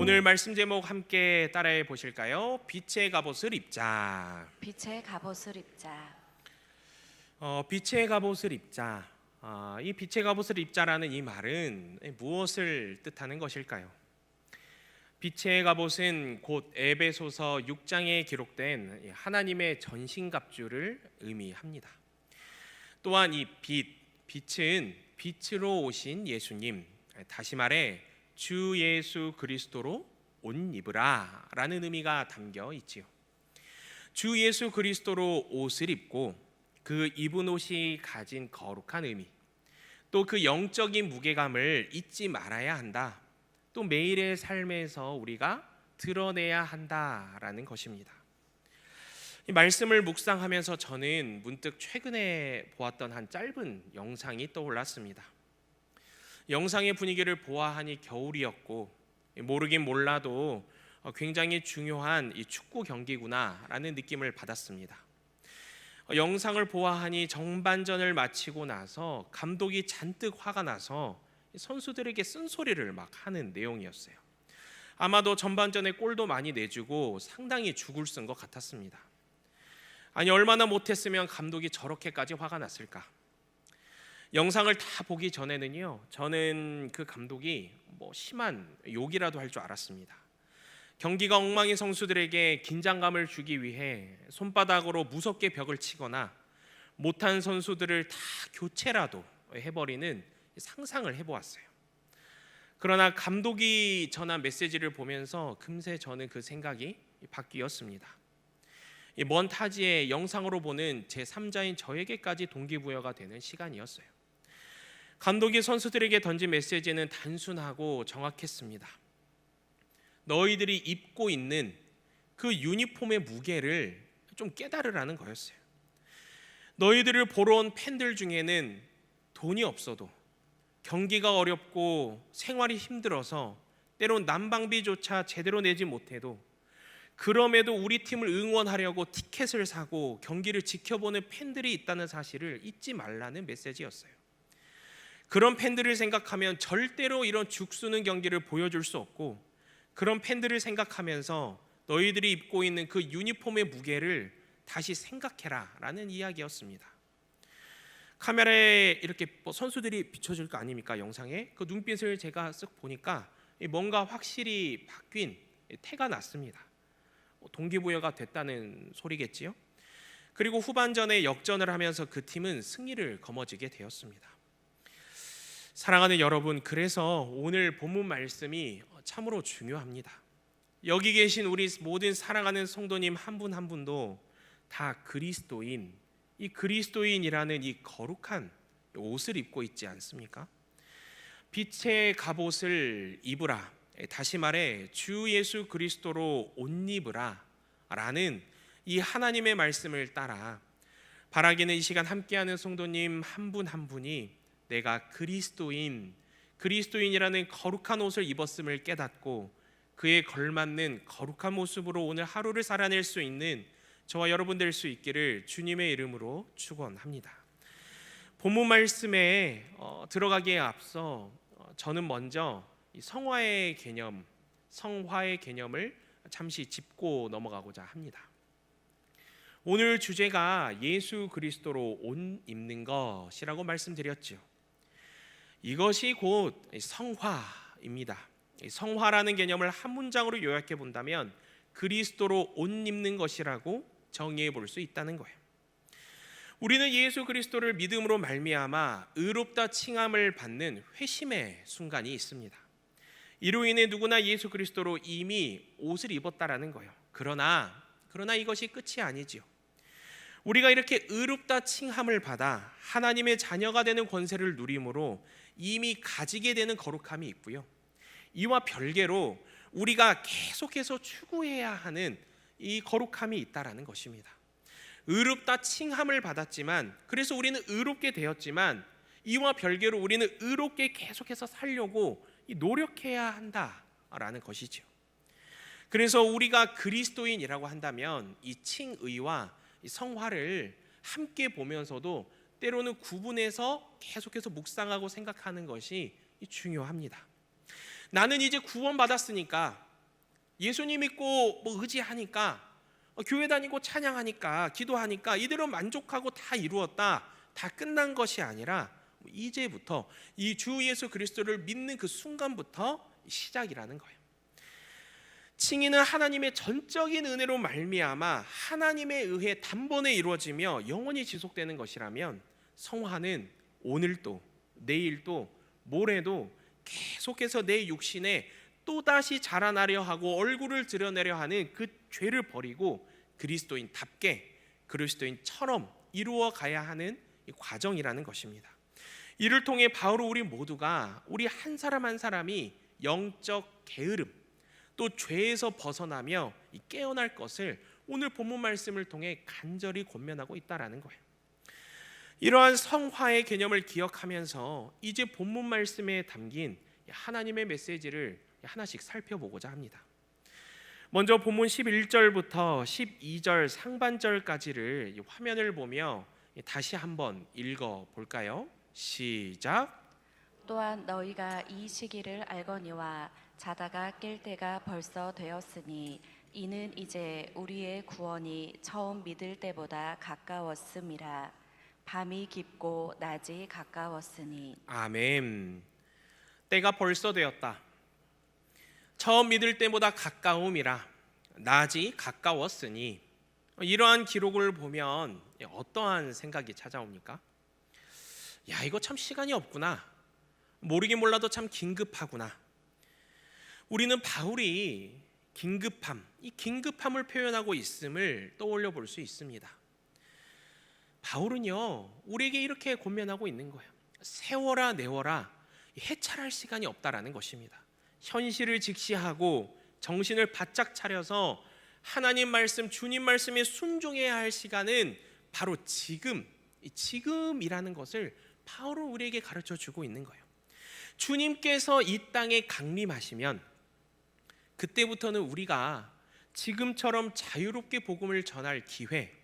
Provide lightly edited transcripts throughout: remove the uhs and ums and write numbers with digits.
오늘 말씀 제목 함께 따라해 보실까요? 빛의 갑옷을 입자. 빛의 갑옷을 입자. 빛의 갑옷을 입자. 이 빛의 갑옷을 입자라는 이 말은 무엇을 뜻하는 것일까요? 빛의 갑옷은 곧 에베소서 6장에 기록된 하나님의 전신갑주를 의미합니다. 또한 이 빛은 빛으로 오신 예수님, 다시 말해 주 예수 그리스도로 옷 입으라 라는 의미가 담겨 있지요. 주 예수 그리스도로 옷을 입고 그 입은 옷이 가진 거룩한 의미, 또 그 영적인 무게감을 잊지 말아야 한다. 또 매일의 삶에서 우리가 드러내야 한다라는 것입니다. 이 말씀을 묵상하면서 저는 문득 최근에 보았던 한 짧은 영상이 떠올랐습니다. 영상의 분위기를 보아하니 겨울이었고 모르긴 몰라도 굉장히 중요한 이 축구 경기구나라는 느낌을 받았습니다. 영상을 보아하니 전반전을 마치고 나서 감독이 잔뜩 화가 나서 선수들에게 쓴소리를 막 하는 내용이었어요. 아마도 전반전에 골도 많이 내주고 상당히 죽을 쓴 것 같았습니다. 아니, 얼마나 못했으면 감독이 저렇게까지 화가 났을까? 영상을 다 보기 전에는요, 저는 그 감독이 심한 욕이라도 할 줄 알았습니다. 경기가 엉망인 선수들에게 긴장감을 주기 위해 손바닥으로 무섭게 벽을 치거나 못한 선수들을 다 교체라도 해버리는 상상을 해보았어요. 그러나 감독이 전한 메시지를 보면서 금세 저는 그 생각이 바뀌었습니다. 먼 타지에 영상으로 보는 제3자인 저에게까지 동기부여가 되는 시간이었어요. 감독이 선수들에게 던진 메시지는 단순하고 정확했습니다. 너희들이 입고 있는 그 유니폼의 무게를 좀 깨달으라는 거였어요. 너희들을 보러 온 팬들 중에는 돈이 없어도, 경기가 어렵고 생활이 힘들어서 때론 난방비조차 제대로 내지 못해도, 그럼에도 우리 팀을 응원하려고 티켓을 사고 경기를 지켜보는 팬들이 있다는 사실을 잊지 말라는 메시지였어요. 그런 팬들을 생각하면 절대로 이런 죽쓰는 경기를 보여줄 수 없고, 그런 팬들을 생각하면서 너희들이 입고 있는 그 유니폼의 무게를 다시 생각해라 라는 이야기였습니다. 카메라에 이렇게 선수들이 비춰질 거 아닙니까? 영상에 그 눈빛을 제가 쓱 보니까 뭔가 확실히 바뀐 태가 났습니다. 동기부여가 됐다는 소리겠지요. 그리고 후반전에 역전을 하면서 그 팀은 승리를 거머쥐게 되었습니다. 사랑하는 여러분, 그래서 오늘 본문 말씀이 참으로 중요합니다. 여기 계신 우리 모든 사랑하는 성도님 한 분 한 분도 다 그리스도인, 이 그리스도인이라는 이 거룩한 옷을 입고 있지 않습니까? 빛의 갑옷을 입으라, 다시 말해 주 예수 그리스도로 옷 입으라 라는 이 하나님의 말씀을 따라 바라기는 이 시간 함께하는 성도님 한 분 한 분이 내가 그리스도인이라는 거룩한 옷을 입었음을 깨닫고 그에 걸맞는 거룩한 모습으로 오늘 하루를 살아낼 수 있는 저와 여러분 될 수 있기를 주님의 이름으로 축원합니다. 본문 말씀에 들어가기에 앞서 저는 먼저 성화의 개념을 잠시 짚고 넘어가고자 합니다. 오늘 주제가 예수 그리스도로 옷 입는 것이라고 말씀드렸죠. 이것이 곧 성화입니다. 성화라는 개념을 한 문장으로 요약해 본다면 그리스도로 옷 입는 것이라고 정의해 볼 수 있다는 거예요. 우리는 예수 그리스도를 믿음으로 말미암아 의롭다 칭함을 받는 회심의 순간이 있습니다. 이로 인해 누구나 예수 그리스도로 이미 옷을 입었다라는 거예요. 그러나 이것이 끝이 아니지요. 우리가 이렇게 의롭다 칭함을 받아 하나님의 자녀가 되는 권세를 누림으로 이미 가지게 되는 거룩함이 있고요. 이와 별개로 우리가 계속해서 추구해야 하는 이 거룩함이 있다라는 것입니다. 의롭다 칭함을 받았지만, 그래서 우리는 의롭게 되었지만, 이와 별개로 우리는 의롭게 계속해서 살려고 노력해야 한다라는 것이죠. 그래서 우리가 그리스도인이라고 한다면 이 칭의와 이 성화를 함께 보면서도 때로는 구분해서 계속해서 묵상하고 생각하는 것이 중요합니다. 나는 이제 구원받았으니까 예수님 믿고 뭐 의지하니까 교회 다니고 찬양하니까 기도하니까 이대로 만족하고 다 이루었다, 다 끝난 것이 아니라 이제부터 이 주 예수 그리스도를 믿는 그 순간부터 시작이라는 거예요. 칭의는 하나님의 전적인 은혜로 말미암아 하나님에 의해 단번에 이루어지며 영원히 지속되는 것이라면, 성화는 오늘도 내일도 모레도 계속해서 내 육신에 또다시 자라나려 하고 얼굴을 드러내려 하는 그 죄를 버리고 그리스도인답게, 그리스도인처럼 이루어 가야 하는 이 과정이라는 것입니다. 이를 통해 바로 우리 모두가, 우리 한 사람 한 사람이 영적 게으름, 또 죄에서 벗어나며 깨어날 것을 오늘 본문 말씀을 통해 간절히 권면하고 있다라는 거예요. 이러한 성화의 개념을 기억하면서 이제 본문 말씀에 담긴 하나님의 메시지를 하나씩 살펴보고자 합니다. 먼저 본문 11절부터 12절 상반절까지를 화면을 보며 다시 한번 읽어 볼까요? 시작. 또한 너희가 이 시기를 알거니와 자다가 깰 때가 벌써 되었으니 이는 이제 우리의 구원이 처음 믿을 때보다 가까웠음이라. 밤이 깊고 낮이 가까웠으니. 아멘. 때가 벌써 되었다. 처음 믿을 때보다 가까움이라. 낮이 가까웠으니. 이러한 기록을 보면 어떠한 생각이 찾아옵니까? 야, 이거 참 시간이 없구나. 모르긴 몰라도 참 긴급하구나. 우리는 바울이 긴급함, 이 긴급함을 표현하고 있음을 떠올려 볼 수 있습니다. 바울은요, 우리에게 이렇게 권면하고 있는 거예요. 세워라 내워라, 해찰할 시간이 없다라는 것입니다. 현실을 직시하고 정신을 바짝 차려서 하나님 말씀, 주님 말씀에 순종해야 할 시간은 바로 지금, 지금이라는 것을 바울은 우리에게 가르쳐 주고 있는 거예요. 주님께서 이 땅에 강림하시면 그때부터는 우리가 지금처럼 자유롭게 복음을 전할 기회,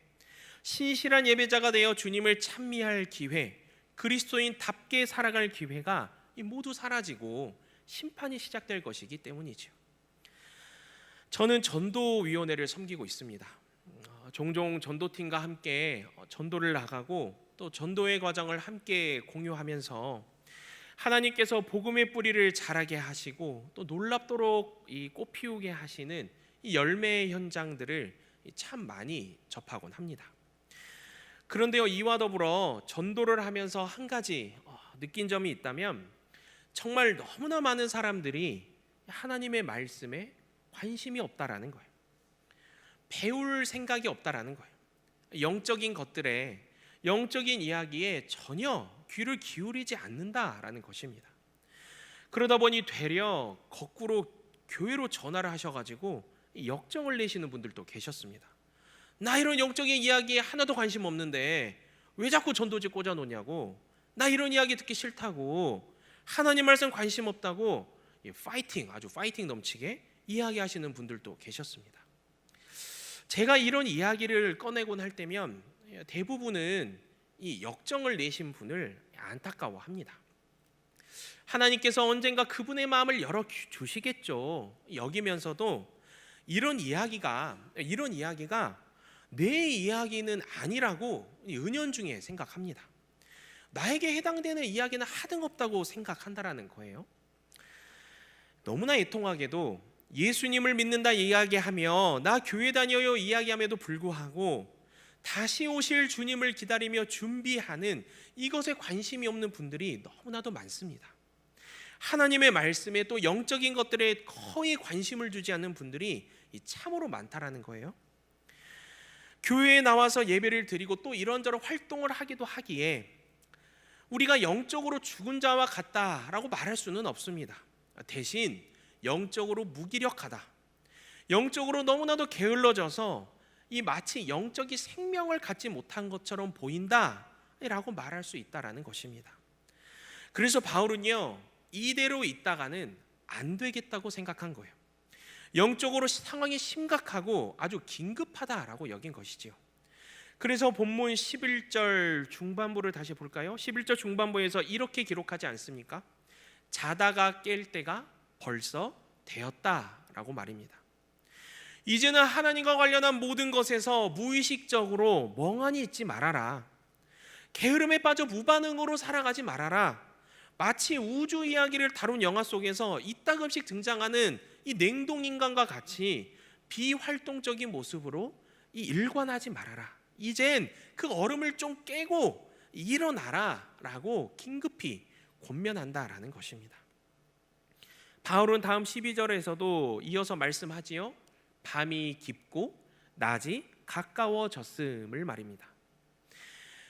신실한 예배자가 되어 주님을 찬미할 기회, 그리스도인답게 살아갈 기회가 모두 사라지고 심판이 시작될 것이기 때문이죠. 저는 전도위원회를 섬기고 있습니다. 종종 전도팀과 함께 전도를 나가고 또 전도의 과정을 함께 공유하면서 하나님께서 복음의 뿌리를 자라게 하시고 또 놀랍도록 이 꽃피우게 하시는 이 열매의 현장들을 참 많이 접하곤 합니다. 그런데요, 이와 더불어 전도를 하면서 한 가지 느낀 점이 있다면, 정말 너무나 많은 사람들이 하나님의 말씀에 관심이 없다라는 거예요. 배울 생각이 없다라는 거예요. 영적인 것들에, 영적인 이야기에 전혀 귀를 기울이지 않는다라는 것입니다. 그러다 보니 되려 거꾸로 교회로 전화를 하셔가지고 역정을 내시는 분들도 계셨습니다. 나 이런 영적인 이야기에 하나도 관심 없는데 왜 자꾸 전도지 꽂아놓냐고, 나 이런 이야기 듣기 싫다고, 하나님 말씀 관심 없다고 파이팅, 아주 파이팅 넘치게 이야기하시는 분들도 계셨습니다. 제가 이런 이야기를 꺼내곤 할 때면 대부분은 이 역정을 내신 분을 안타까워합니다. 하나님께서 언젠가 그분의 마음을 열어주시겠죠. 여기면서도 이런 이야기가 내 이야기는 아니라고 은연중에 생각합니다. 나에게 해당되는 이야기는 하등없다고 생각한다라는 거예요. 너무나 애통하게도 예수님을 믿는다 이야기하며 나 교회 다녀요 이야기함에도 불구하고 다시 오실 주님을 기다리며 준비하는 이것에 관심이 없는 분들이 너무나도 많습니다. 하나님의 말씀에 또 영적인 것들에 거의 관심을 주지 않는 분들이 참으로 많다라는 거예요. 교회에 나와서 예배를 드리고 또 이런저런 활동을 하기도 하기에 우리가 영적으로 죽은 자와 같다라고 말할 수는 없습니다. 대신 영적으로 무기력하다, 영적으로 너무나도 게을러져서 이 마치 영적인 생명을 갖지 못한 것처럼 보인다라고 말할 수 있다라는 것입니다. 그래서 바울은요, 이대로 있다가는 안 되겠다고 생각한 거예요. 영적으로 상황이 심각하고 아주 긴급하다라고 여긴 것이지요. 그래서 본문 11절 중반부를 다시 볼까요? 11절 중반부에서 이렇게 기록하지 않습니까? 자다가 깰 때가 벌써 되었다라고 말입니다. 이제는 하나님과 관련한 모든 것에서 무의식적으로 멍하니 있지 말아라. 게으름에 빠져 무반응으로 살아가지 말아라. 마치 우주 이야기를 다룬 영화 속에서 이따금씩 등장하는 이 냉동인간과 같이 비활동적인 모습으로 일관하지 말아라. 이젠 그 얼음을 좀 깨고 일어나라 라고 긴급히 권면한다라는 것입니다. 바울은 다음 12절에서도 이어서 말씀하지요. 밤이 깊고 낮이 가까워졌음을 말입니다.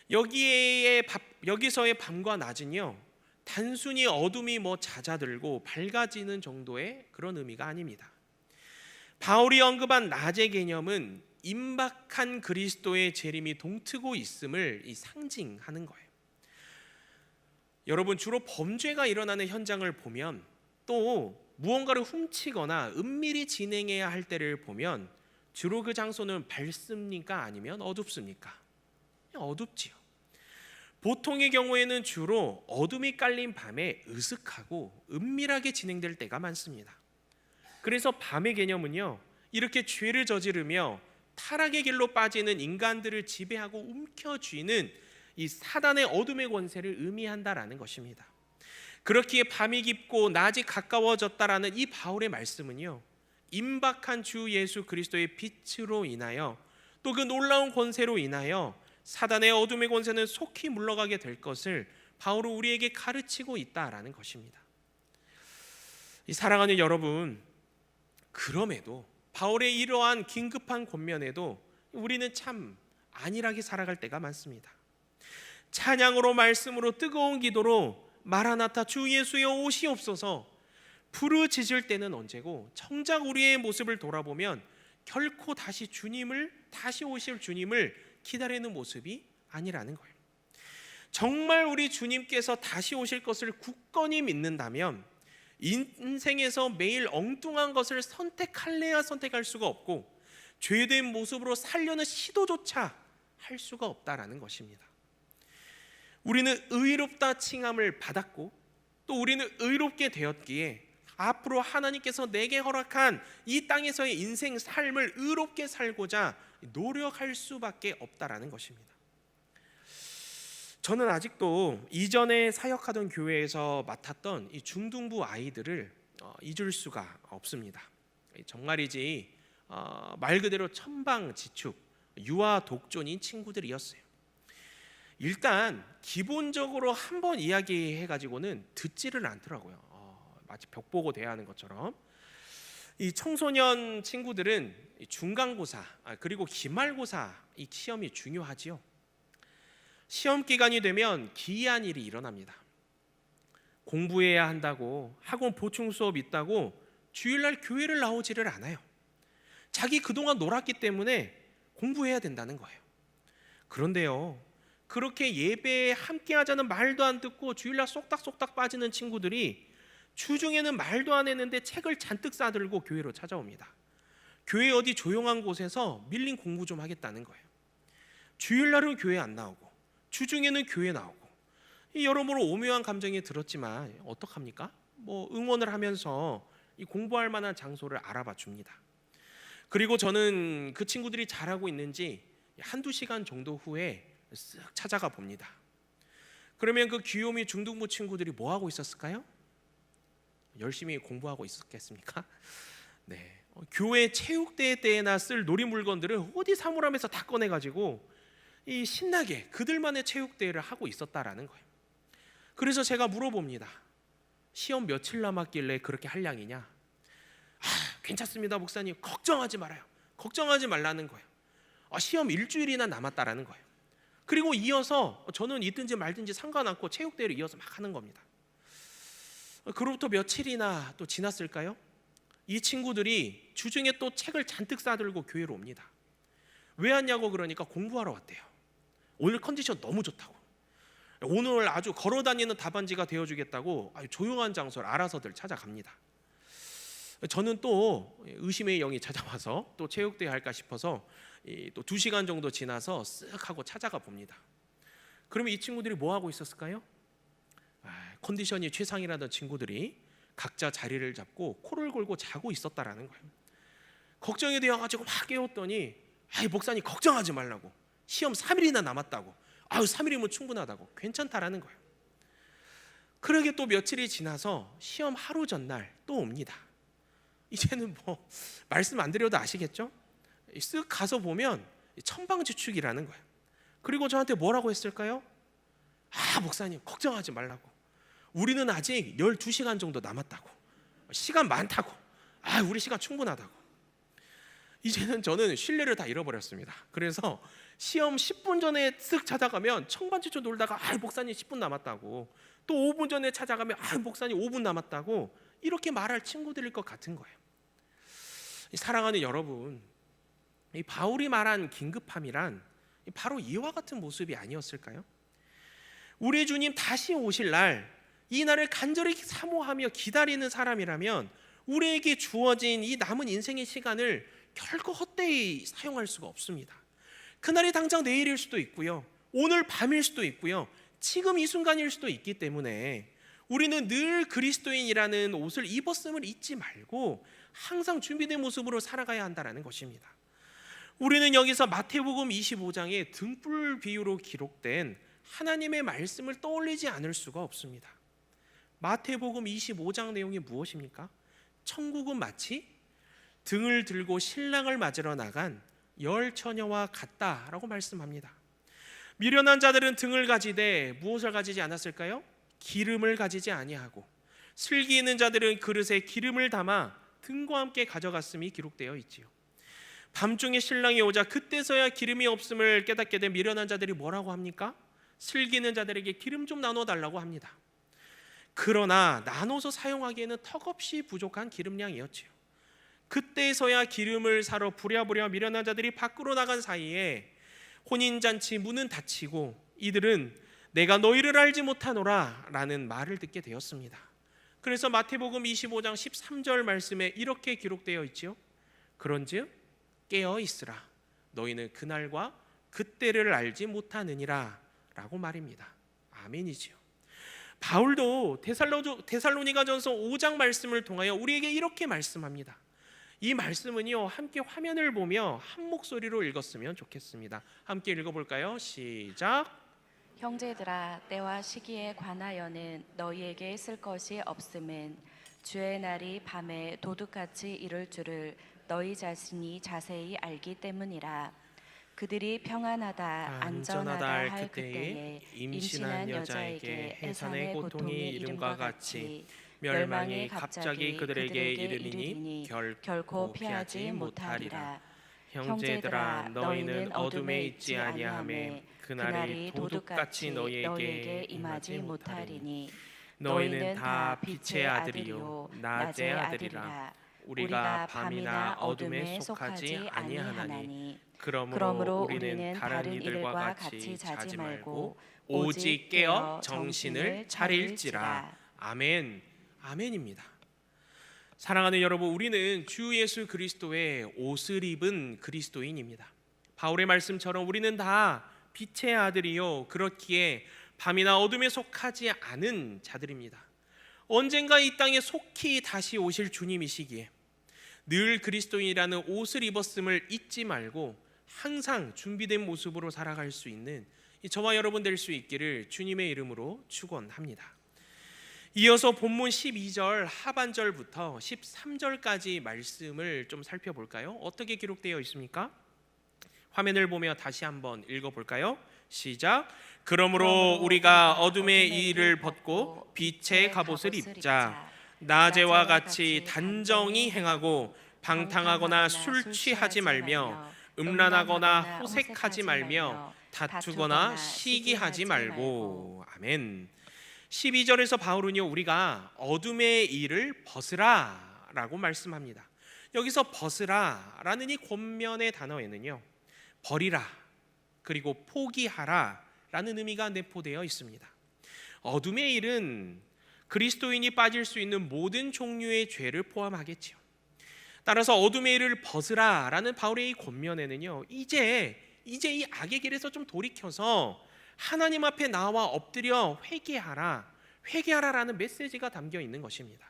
여기서의 밤과 낮은요, 단순히 어둠이 잦아들고 밝아지는 정도의 그런 의미가 아닙니다. 바울이 언급한 낮의 개념은 임박한 그리스도의 재림이 동트고 있음을 상징하는 거예요. 여러분, 주로 범죄가 일어나는 현장을 보면, 또 무언가를 훔치거나 은밀히 진행해야 할 때를 보면 주로 그 장소는 밝습니까? 아니면 어둡습니까? 어둡지요. 보통의 경우에는 주로 어둠이 깔린 밤에 으슥하고 은밀하게 진행될 때가 많습니다. 그래서 밤의 개념은요, 이렇게 죄를 저지르며 타락의 길로 빠지는 인간들을 지배하고 움켜쥐는 이 사단의 어둠의 권세를 의미한다라는 것입니다. 그렇기에 밤이 깊고 낮이 가까워졌다라는 이 바울의 말씀은요, 임박한 주 예수 그리스도의 빛으로 인하여 또 그 놀라운 권세로 인하여 사단의 어둠의 권세는 속히 물러가게 될 것을 바울은 우리에게 가르치고 있다라는 것입니다. 이 사랑하는 여러분, 그럼에도 바울의 이러한 긴급한 권면에도 우리는 참 안일하게 살아갈 때가 많습니다. 찬양으로, 말씀으로, 뜨거운 기도로 마라나타 주 예수여 오시옵소서 부르짖을 때는 언제고, 정작 우리의 모습을 돌아보면 결코 다시 오실 주님을 기다리는 모습이 아니라는 거예요. 정말 우리 주님께서 다시 오실 것을 굳건히 믿는다면 인생에서 매일 엉뚱한 것을 선택할래야 선택할 수가 없고 죄된 모습으로 살려는 시도조차 할 수가 없다라는 것입니다. 우리는 의롭다 칭함을 받았고 또 우리는 의롭게 되었기에 앞으로 하나님께서 내게 허락한 이 땅에서의 인생 삶을 의롭게 살고자 노력할 수밖에 없다라는 것입니다. 저는 아직도 이전에 사역하던 교회에서 맡았던 이 중등부 아이들을 잊을 수가 없습니다. 정말이지 말 그대로 천방지축, 유아 독존인 친구들이었어요. 일단 기본적으로 한번 이야기해가지고는 듣지를 않더라고요. 마치 벽 보고 대하는 것처럼. 이 청소년 친구들은 중간고사 그리고 기말고사 이 시험이 중요하지요. 시험 기간이 되면 기이한 일이 일어납니다. 공부해야 한다고, 학원 보충 수업 있다고 주일날 교회를 나오지를 않아요. 자기 그동안 놀았기 때문에 공부해야 된다는 거예요. 그런데요, 그렇게 예배에 함께 하자는 말도 안 듣고 주일날 쏙닥쏙닥 빠지는 친구들이 주중에는 말도 안 했는데 책을 잔뜩 싸들고 교회로 찾아옵니다. 교회 어디 조용한 곳에서 밀린 공부 좀 하겠다는 거예요. 주일날은 교회 안 나오고 주중에는 교회 나오고, 여러모로 오묘한 감정이 들었지만 어떡합니까? 응원을 하면서 이 공부할 만한 장소를 알아봐 줍니다. 그리고 저는 그 친구들이 잘하고 있는지 한두 시간 정도 후에 쓱 찾아가 봅니다. 그러면 그 귀요미 중등부 친구들이 뭐 하고 있었을까요? 열심히 공부하고 있었겠습니까? 네. 교회 체육대회 때나 쓸 놀이 물건들을 어디 사물함에서 다 꺼내가지고 이 신나게 그들만의 체육대회를 하고 있었다라는 거예요. 그래서 제가 물어봅니다. 시험 며칠 남았길래 그렇게 할 양이냐? 괜찮습니다 목사님, 걱정하지 말아요. 걱정하지 말라는 거예요. 시험 일주일이나 남았다라는 거예요. 그리고 이어서 저는 있든지 말든지 상관않고 체육대회를 이어서 막 하는 겁니다. 그로부터 며칠이나 또 지났을까요? 이 친구들이 주중에 또 책을 잔뜩 싸들고 교회로 옵니다. 왜 왔냐고 그러니까 공부하러 왔대요. 오늘 컨디션 너무 좋다고, 오늘 아주 걸어다니는 답안지가 되어주겠다고 아주 조용한 장소를 알아서들 찾아갑니다. 저는 또 의심의 영이 찾아와서 또 체육대회 할까 싶어서 또 2시간 정도 지나서 쓱 하고 찾아가 봅니다. 그러면 이 친구들이 뭐 하고 있었을까요? 컨디션이 최상이라던 친구들이 각자 자리를 잡고 코를 골고 자고 있었다라는 거예요. 걱정이 되어가지고 막 깨웠더니 목사님 걱정하지 말라고, 시험 3일이나 남았다고, 3일이면 충분하다고, 괜찮다라는 거예요. 그러게 또 며칠이 지나서 시험 하루 전날 또 옵니다. 이제는 뭐 말씀 안 드려도 아시겠죠? 쓱 가서 보면 천방지축이라는 거예요. 그리고 저한테 뭐라고 했을까요? 목사님 걱정하지 말라고, 우리는 아직 12시간 정도 남았다고, 시간 많다고, 우리 시간 충분하다고. 이제는 저는 신뢰를 다 잃어버렸습니다. 그래서 시험 10분 전에 쓱 찾아가면 청반지축 놀다가 목사님 10분 남았다고, 또 5분 전에 찾아가면 목사님 5분 남았다고, 이렇게 말할 친구들일 것 같은 거예요. 사랑하는 여러분, 이 바울이 말한 긴급함이란 바로 이와 같은 모습이 아니었을까요? 우리 주님 다시 오실 날, 이 날을 간절히 사모하며 기다리는 사람이라면 우리에게 주어진 이 남은 인생의 시간을 결코 헛되이 사용할 수가 없습니다. 그날이 당장 내일일 수도 있고요, 오늘 밤일 수도 있고요, 지금 이 순간일 수도 있기 때문에 우리는 늘 그리스도인이라는 옷을 입었음을 잊지 말고 항상 준비된 모습으로 살아가야 한다는 것입니다. 우리는 여기서 마태복음 25장의 등불 비유로 기록된 하나님의 말씀을 떠올리지 않을 수가 없습니다. 마태복음 25장 내용이 무엇입니까? 천국은 마치 등을 들고 신랑을 맞으러 나간 열 처녀와 같다라고 말씀합니다. 미련한 자들은 등을 가지되 무엇을 가지지 않았을까요? 기름을 가지지 아니하고, 슬기 있는 자들은 그릇에 기름을 담아 등과 함께 가져갔음이 기록되어 있지요. 밤중에 신랑이 오자 그때서야 기름이 없음을 깨닫게 된 미련한 자들이 뭐라고 합니까? 슬기 있는 자들에게 기름 좀 나눠달라고 합니다. 그러나 나눠서 사용하기에는 턱없이 부족한 기름량이었지요. 그때서야 기름을 사러 부랴부랴 미련한 자들이 밖으로 나간 사이에 혼인잔치 문은 닫히고 이들은 내가 너희를 알지 못하노라 라는 말을 듣게 되었습니다. 그래서 마태복음 25장 13절 말씀에 이렇게 기록되어 있지요. 그런즉 깨어 있으라, 너희는 그날과 그때를 알지 못하느니라 라고 말입니다. 아멘이지요. 바울도 데살로니가전서 5장 말씀을 통하여 우리에게 이렇게 말씀합니다. 이 말씀은요, 함께 화면을 보며 한 목소리로 읽었으면 좋겠습니다. 함께 읽어볼까요? 시작. 형제들아, 때와 시기에 관하여는 너희에게 쓸 것이 없음은 주의 날이 밤에 도둑같이 이를 줄을 너희 자신이 자세히 알기 때문이라. 그들이 평안하다 안전하다 할 그때에 임신한 여자에게 해산의 고통이 이름과 같이 멸망이 갑자기 그들에게 이르리니 결코 피하지 못하리라. 형제들아, 너희는 어둠에 있지 아니하매 그날이 도둑같이 너희에게 임하지 못하리니 너희는 다 빛의 아들이요 낮의 아들이라. 우리가 밤이나 어둠에 속하지 아니하나니 그러므로 우리는 다른 이들과 같이 자지 말고 오직 깨어 정신을 차릴지라. 아멘. 아멘입니다. 사랑하는 여러분, 우리는 주 예수 그리스도의 옷을 입은 그리스도인입니다. 바울의 말씀처럼 우리는 다 빛의 아들이요 그렇기에 밤이나 어둠에 속하지 않은 자들입니다. 언젠가 이 땅에 속히 다시 오실 주님이시기에 늘 그리스도인이라는 옷을 입었음을 잊지 말고 항상 준비된 모습으로 살아갈 수 있는 저와 여러분 될 수 있기를 주님의 이름으로 축원합니다. 이어서 본문 12절 하반절부터 13절까지 말씀을 좀 살펴볼까요? 어떻게 기록되어 있습니까? 화면을 보며 다시 한번 읽어볼까요? 시작. 그러므로 우리가 어둠의 이의를 벗고 빛의 갑옷을 입자. 낮에와 같이 단정히 행하고 방탕하거나 술 취하지 말며 음란하거나 호색하지 말며 다투거나 시기하지 말고. 아멘. 12절에서 바울은요, 우리가 어둠의 일을 벗으라 라고 말씀합니다. 여기서 벗으라 라는 이 권면의 단어에는요, 버리라 그리고 포기하라 라는 의미가 내포되어 있습니다. 어둠의 일은 그리스도인이 빠질 수 있는 모든 종류의 죄를 포함하겠지요. 따라서 어둠의 일을 벗으라 라는 바울의 이 권면에는요, 이제 이 악의 길에서 좀 돌이켜서 하나님 앞에 나와 엎드려 회개하라 라는 메시지가 담겨 있는 것입니다.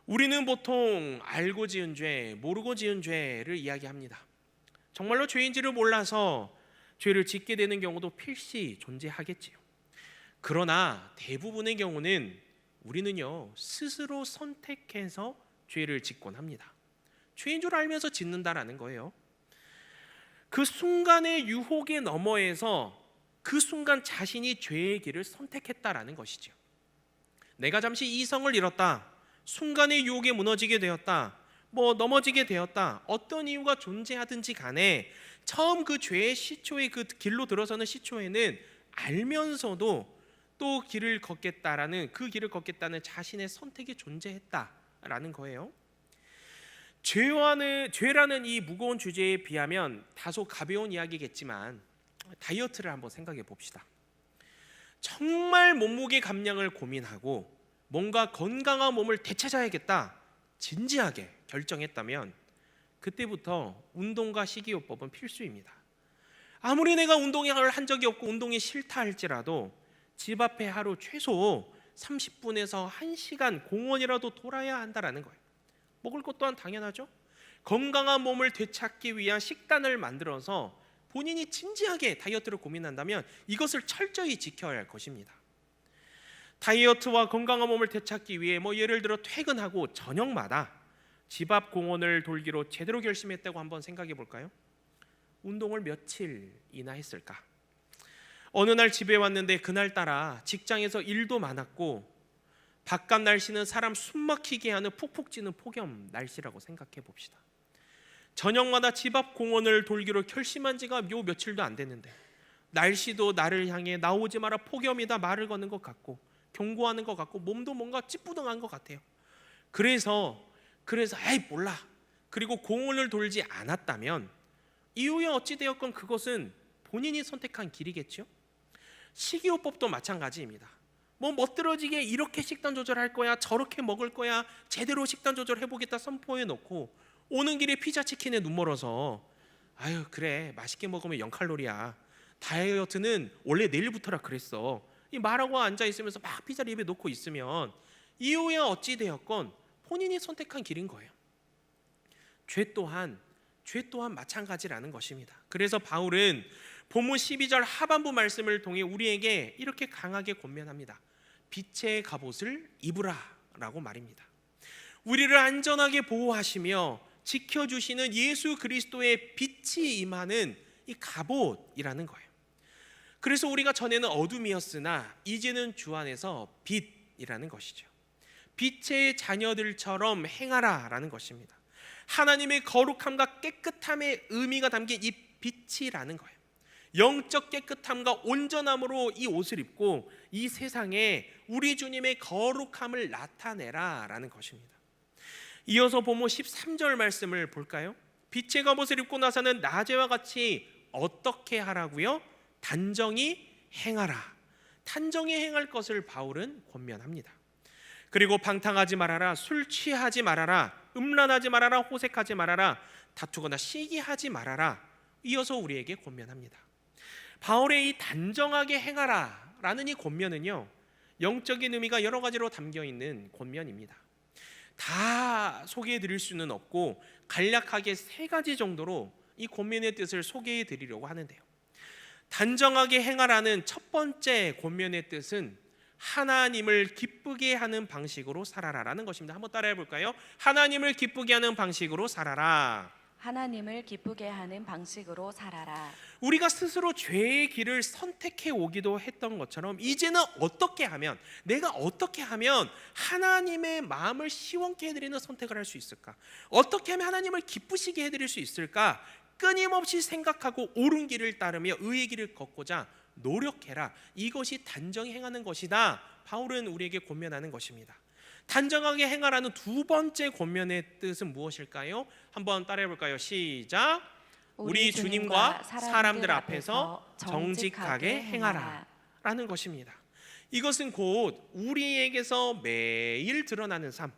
우리는 보통 알고 지은 죄, 모르고 지은 죄를 이야기합니다. 정말로 죄인지를 몰라서 죄를 짓게 되는 경우도 필시 존재하겠지요. 그러나 대부분의 경우는 우리는요 스스로 선택해서 죄를 짓곤 합니다. 죄인 줄 알면서 짓는다라는 거예요. 그 순간의 유혹에 넘어에서 그 순간 자신이 죄의 길을 선택했다라는 것이죠. 내가 잠시 이성을 잃었다, 순간의 유혹에 무너지게 되었다, 넘어지게 되었다, 어떤 이유가 존재하든지 간에 처음 그 죄의 시초에, 그 길로 들어서는 시초에는 알면서도 또 길을 걷겠다라는, 그 길을 걷겠다는 자신의 선택이 존재했다라는 거예요. 죄라는 이 무거운 주제에 비하면 다소 가벼운 이야기겠지만 다이어트를 한번 생각해 봅시다. 정말 몸무게 감량을 고민하고 뭔가 건강한 몸을 되찾아야겠다 진지하게 결정했다면 그때부터 운동과 식이요법은 필수입니다. 아무리 내가 운동을 한 적이 없고 운동이 싫다 할지라도 집 앞에 하루 최소 30분에서 1시간 공원이라도 돌아야 한다라는 거예요. 먹을 것 또한 당연하죠. 건강한 몸을 되찾기 위한 식단을 만들어서 본인이 진지하게 다이어트를 고민한다면 이것을 철저히 지켜야 할 것입니다. 다이어트와 건강한 몸을 되찾기 위해 예를 들어 퇴근하고 저녁마다 집 앞 공원을 돌기로 제대로 결심했다고 한번 생각해 볼까요? 운동을 며칠이나 했을까? 어느 날 집에 왔는데 그날따라 직장에서 일도 많았고 바깥 날씨는 사람 숨막히게 하는 푹푹 찌는 폭염 날씨라고 생각해 봅시다. 저녁마다 집 앞 공원을 돌기로 결심한 지가 며칠도 안 됐는데 날씨도 나를 향해 나오지 마라 폭염이다 말을 거는 것 같고 경고하는 것 같고 몸도 뭔가 찌뿌둥한 것 같아요. 그래서 에이 몰라, 그리고 공원을 돌지 않았다면 이후에 어찌되었건 그것은 본인이 선택한 길이겠죠. 식이요법도 마찬가지입니다. 멋들어지게 이렇게 식단 조절할 거야, 저렇게 먹을 거야, 제대로 식단 조절 해보겠다 선포해 놓고 오는 길에 피자 치킨에 눈 멀어서 아유 그래 맛있게 먹으면 0칼로리야, 다이어트는 원래 내일부터라 그랬어, 이 말하고 앉아 있으면서 막 피자를 입에 놓고 있으면 이후에 어찌되었건 본인이 선택한 길인 거예요. 죄 또한 마찬가지라는 것입니다. 그래서 바울은 본문 12절 하반부 말씀을 통해 우리에게 이렇게 강하게 권면합니다. 빛의 갑옷을 입으라 라고 말입니다. 우리를 안전하게 보호하시며 지켜주시는 예수 그리스도의 빛이 임하는 이 갑옷이라는 거예요. 그래서 우리가 전에는 어둠이었으나 이제는 주 안에서 빛이라는 것이죠. 빛의 자녀들처럼 행하라 라는 것입니다. 하나님의 거룩함과 깨끗함의 의미가 담긴 이 빛이라는 거예요. 영적 깨끗함과 온전함으로 이 옷을 입고 이 세상에 우리 주님의 거룩함을 나타내라 라는 것입니다. 이어서 본문 13절 말씀을 볼까요? 빛의 갑옷을 입고 나서는 낮에와 같이 어떻게 하라고요? 단정히 행하라. 단정히 행할 것을 바울은 권면합니다. 그리고 방탕하지 말아라, 술 취하지 말아라, 음란하지 말아라, 호색하지 말아라, 다투거나 시기하지 말아라. 이어서 우리에게 권면합니다. 바울의 이 단정하게 행하라 라는 이 권면은요 영적인 의미가 여러 가지로 담겨 있는 권면입니다. 다 소개해 드릴 수는 없고 간략하게 3가지 정도로 이 권면의 뜻을 소개해 드리려고 하는데요. 단정하게 행하라는 첫 번째 권면의 뜻은 하나님을 기쁘게 하는 방식으로 살아라라는 것입니다. 한번 따라해 볼까요? 하나님을 기쁘게 하는 방식으로 살아라. 하나님을 기쁘게 하는 방식으로 살아라. 우리가 스스로 죄의 길을 선택해 오기도 했던 것처럼 이제는 내가 어떻게 하면 하나님의 마음을 시원케 해드리는 선택을 할 수 있을까? 어떻게 하면 하나님을 기쁘시게 해드릴 수 있을까? 끊임없이 생각하고 옳은 길을 따르며 의의 길을 걷고자 노력해라. 이것이 단정히 행하는 것이다. 바울은 우리에게 권면하는 것입니다. 단정하게 행하라는 두 번째 권면의 뜻은 무엇일까요? 한번 따라해 볼까요? 시작. 우리 주님과 사람들 앞에서 정직하게 행하라 라는 것입니다. 이것은 곧 우리에게서 매일 드러나는 삶,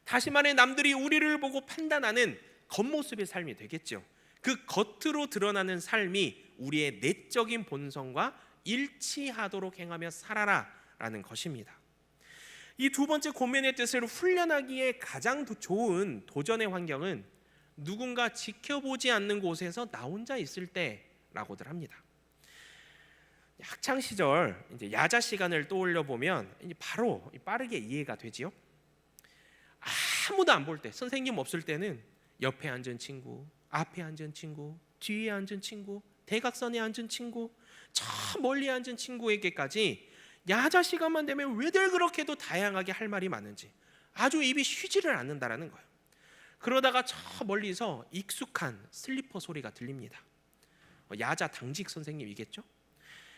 다시 말해 남들이 우리를 보고 판단하는 겉모습의 삶이 되겠죠. 그 겉으로 드러나는 삶이 우리의 내적인 본성과 일치하도록 행하며 살아라 라는 것입니다. 이 두 번째 권면의 뜻을 훈련하기에 가장 좋은 도전의 환경은 누군가 지켜보지 않는 곳에서 나 혼자 있을 때라고들 합니다. 학창 시절 이제 야자 시간을 떠올려 보면 바로 빠르게 이해가 되지요. 아무도 안 볼 때, 선생님 없을 때는 옆에 앉은 친구, 앞에 앉은 친구, 뒤에 앉은 친구, 대각선에 앉은 친구, 저 멀리 앉은 친구에게까지 야자 시간만 되면 왜들 그렇게도 다양하게 할 말이 많은지 아주 입이 쉬지를 않는다라는 거예요. 그러다가 저 멀리서 익숙한 슬리퍼 소리가 들립니다. 야자 당직 선생님이겠죠?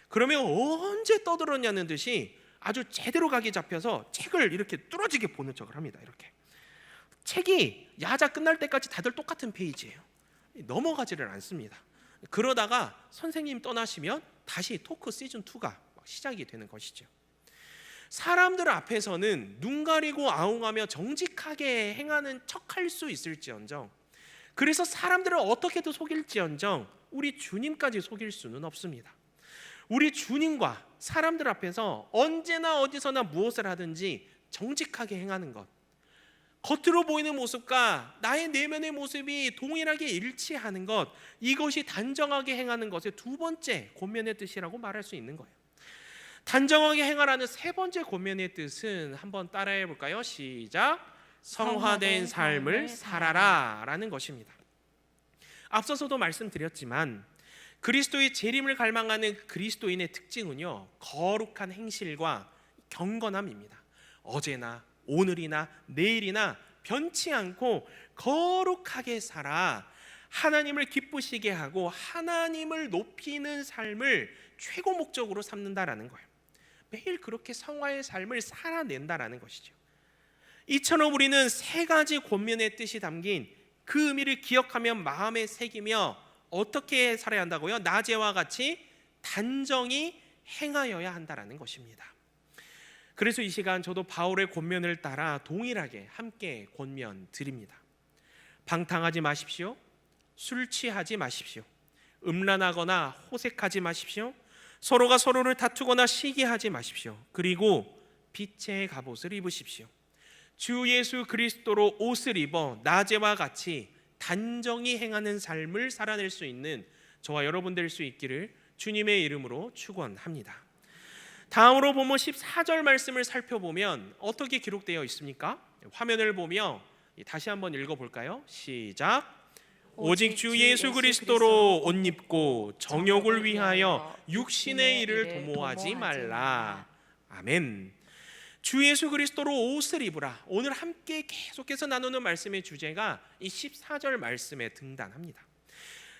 그러면 언제 떠들었냐는 듯이 아주 제대로 각이 잡혀서 책을 이렇게 뚫어지게 보는 척을 합니다. 이렇게 책이 야자 끝날 때까지 다들 똑같은 페이지예요. 넘어가지를 않습니다. 그러다가 선생님 떠나시면 다시 토크 시즌 2가 시작이 되는 것이죠. 사람들 앞에서는 눈 가리고 아웅하며 정직하게 행하는 척할 수 있을지언정, 그래서 사람들을 어떻게든 속일지언정 우리 주님까지 속일 수는 없습니다. 우리 주님과 사람들 앞에서 언제나 어디서나 무엇을 하든지 정직하게 행하는 것, 겉으로 보이는 모습과 나의 내면의 모습이 동일하게 일치하는 것, 이것이 단정하게 행하는 것의 두 번째 권면의 뜻이라고 말할 수 있는 거예요. 단정하게 행하라는 세 번째 권면의 뜻은 한번 따라해 볼까요? 시작. 성화된 삶을 살아라 라는 것입니다. 앞서서도 말씀드렸지만 그리스도의 재림을 갈망하는 그리스도인의 특징은요, 거룩한 행실과 경건함입니다. 어제나 오늘이나 내일이나 변치 않고 거룩하게 살아 하나님을 기쁘시게 하고 하나님을 높이는 삶을 최고 목적으로 삼는다라는 거예요. 매일 그렇게 성화의 삶을 살아낸다라는 것이죠. 이처럼 우리는 세 가지 권면의 뜻이 담긴 그 의미를 기억하며 마음에 새기며 어떻게 살아야 한다고요? 낮에와 같이 단정히 행하여야 한다라는 것입니다. 그래서 이 시간 저도 바울의 권면을 따라 동일하게 함께 권면 드립니다. 방탕하지 마십시오. 술 취하지 마십시오. 음란하거나 호색하지 마십시오. 서로가 서로를 다투거나 시기하지 마십시오. 그리고 빛의 갑옷을 입으십시오. 주 예수 그리스도로 옷을 입어 낮에와 같이 단정히 행하는 삶을 살아낼 수 있는 저와 여러분 될 수 있기를 주님의 이름으로 축원합니다. 다음으로 본문 14절 말씀을 살펴보면 어떻게 기록되어 있습니까? 화면을 보며 다시 한번 읽어볼까요? 시작. 오직 주 예수 그리스도로 옷 입고 정욕을 위하여 육신의 일을 도모하지 말라. 아멘. 주 예수 그리스도로 옷을 입으라. 오늘 함께 계속해서 나누는 말씀의 주제가 이 14절 말씀에 등단합니다.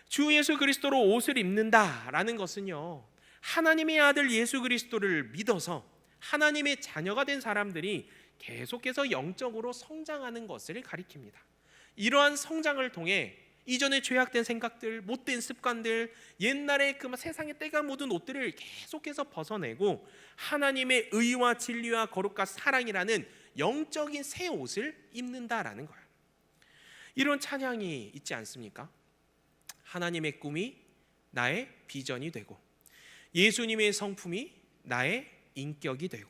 주 예수 그리스도로 옷을 입는다라는 것은요, 하나님의 아들 예수 그리스도를 믿어서 하나님의 자녀가 된 사람들이 계속해서 영적으로 성장하는 것을 가리킵니다. 이러한 성장을 통해 이전에 죄악된 생각들, 못된 습관들, 옛날에 그 세상에 때가 묻은 옷들을 계속해서 벗어내고 하나님의 의와 진리와 거룩과 사랑이라는 영적인 새 옷을 입는다라는 거예요. 이런 찬양이 있지 않습니까? 하나님의 꿈이 나의 비전이 되고, 예수님의 성품이 나의 인격이 되고,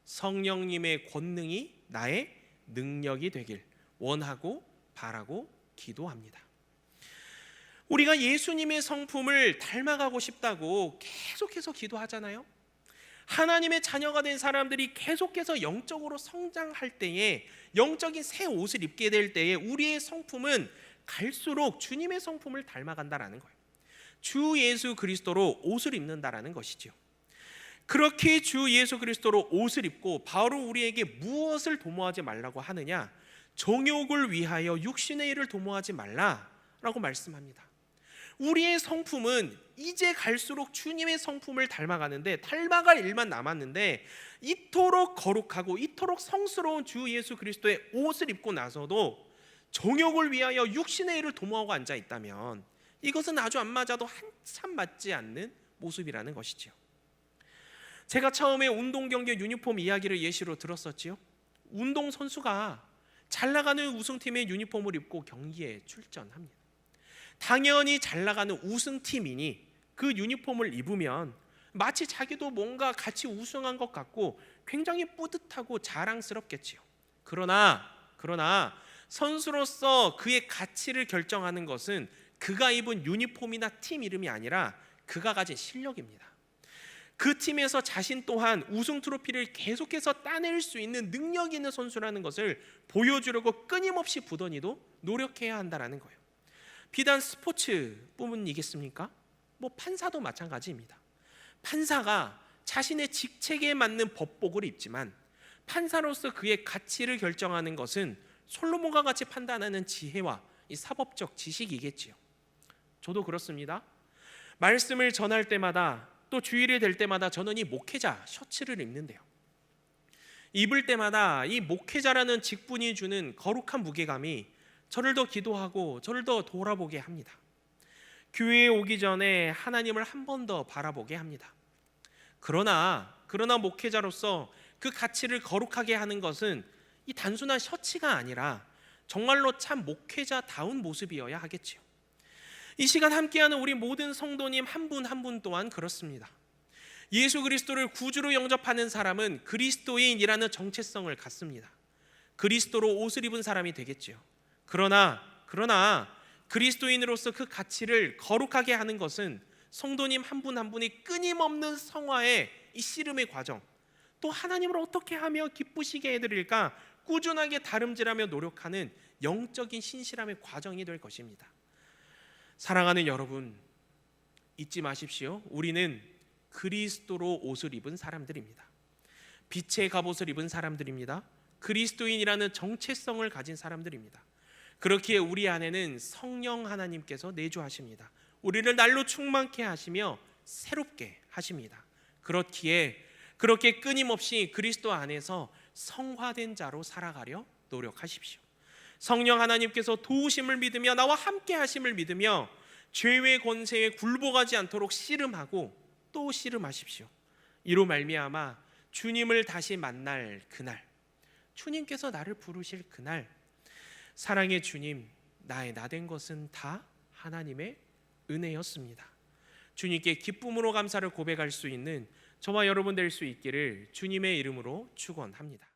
성령님의 권능이 나의 능력이 되길 원하고 바라고 기도합니다. 우리가 예수님의 성품을 닮아가고 싶다고 계속해서 기도하잖아요. 하나님의 자녀가 된 사람들이 계속해서 영적으로 성장할 때에, 영적인 새 옷을 입게 될 때에 우리의 성품은 갈수록 주님의 성품을 닮아간다라는 거예요. 주 예수 그리스도로 옷을 입는다라는 것이죠. 그렇게 주 예수 그리스도로 옷을 입고 바로 우리에게 무엇을 도모하지 말라고 하느냐? 정욕을 위하여 육신의 일을 도모하지 말라라고 말씀합니다. 우리의 성품은 이제 갈수록 주님의 성품을 닮아가는데, 닮아갈 일만 남았는데, 이토록 거룩하고 이토록 성스러운 주 예수 그리스도의 옷을 입고 나서도 정욕을 위하여 육신의 일을 도모하고 앉아 있다면 이것은 아주 안 맞아도 한참 맞지 않는 모습이라는 것이죠. 제가 처음에 운동 경기 유니폼 이야기를 예시로 들었었지요. 운동 선수가 잘 나가는 우승팀의 유니폼을 입고 경기에 출전합니다. 당연히 잘 나가는 우승팀이니 그 유니폼을 입으면 마치 자기도 뭔가 같이 우승한 것 같고 굉장히 뿌듯하고 자랑스럽겠지요. 그러나 선수로서 그의 가치를 결정하는 것은 그가 입은 유니폼이나 팀 이름이 아니라 그가 가진 실력입니다. 그 팀에서 자신 또한 우승 트로피를 계속해서 따낼 수 있는 능력 있는 선수라는 것을 보여주려고 끊임없이 부더니도 노력해야 한다는 거예요. 비단 스포츠뿐이겠습니까? 판사도 마찬가지입니다. 판사가 자신의 직책에 맞는 법복을 입지만 판사로서 그의 가치를 결정하는 것은 솔로몬과 같이 판단하는 지혜와 이 사법적 지식이겠지요. 저도 그렇습니다. 말씀을 전할 때마다 또 주일이 될 때마다 저는 이 목회자 셔츠를 입는데요. 입을 때마다 이 목회자라는 직분이 주는 거룩한 무게감이 저를 더 기도하고 저를 더 돌아보게 합니다. 교회에 오기 전에 하나님을 한 번 더 바라보게 합니다. 그러나 목회자로서 그 가치를 거룩하게 하는 것은 이 단순한 셔츠가 아니라 정말로 참 목회자다운 모습이어야 하겠지요. 이 시간 함께하는 우리 모든 성도님 한 분 한 분 또한 그렇습니다. 예수 그리스도를 구주로 영접하는 사람은 그리스도인이라는 정체성을 갖습니다. 그리스도로 옷을 입은 사람이 되겠지요. 그러나 그리스도인으로서 그 가치를 거룩하게 하는 것은 성도님 한 분 한 분이 끊임없는 성화의 이 씨름의 과정, 또 하나님을 어떻게 하며 기쁘시게 해드릴까 꾸준하게 다름질하며 노력하는 영적인 신실함의 과정이 될 것입니다. 사랑하는 여러분, 잊지 마십시오. 우리는 그리스도로 옷을 입은 사람들입니다. 빛의 갑옷을 입은 사람들입니다. 그리스도인이라는 정체성을 가진 사람들입니다. 그렇기에 우리 안에는 성령 하나님께서 내주하십니다. 우리를 날로 충만케 하시며 새롭게 하십니다. 그렇기에 그렇게 끊임없이 그리스도 안에서 성화된 자로 살아가려 노력하십시오. 성령 하나님께서 도우심을 믿으며 나와 함께 하심을 믿으며 죄의 권세에 굴복하지 않도록 씨름하고 또 씨름하십시오. 이로 말미암아 주님을 다시 만날 그날, 주님께서 나를 부르실 그날, 사랑의 주님, 나의 나된 것은 다 하나님의 은혜였습니다. 주님께 기쁨으로 감사를 고백할 수 있는 저와 여러분 될 수 있기를 주님의 이름으로 축원합니다.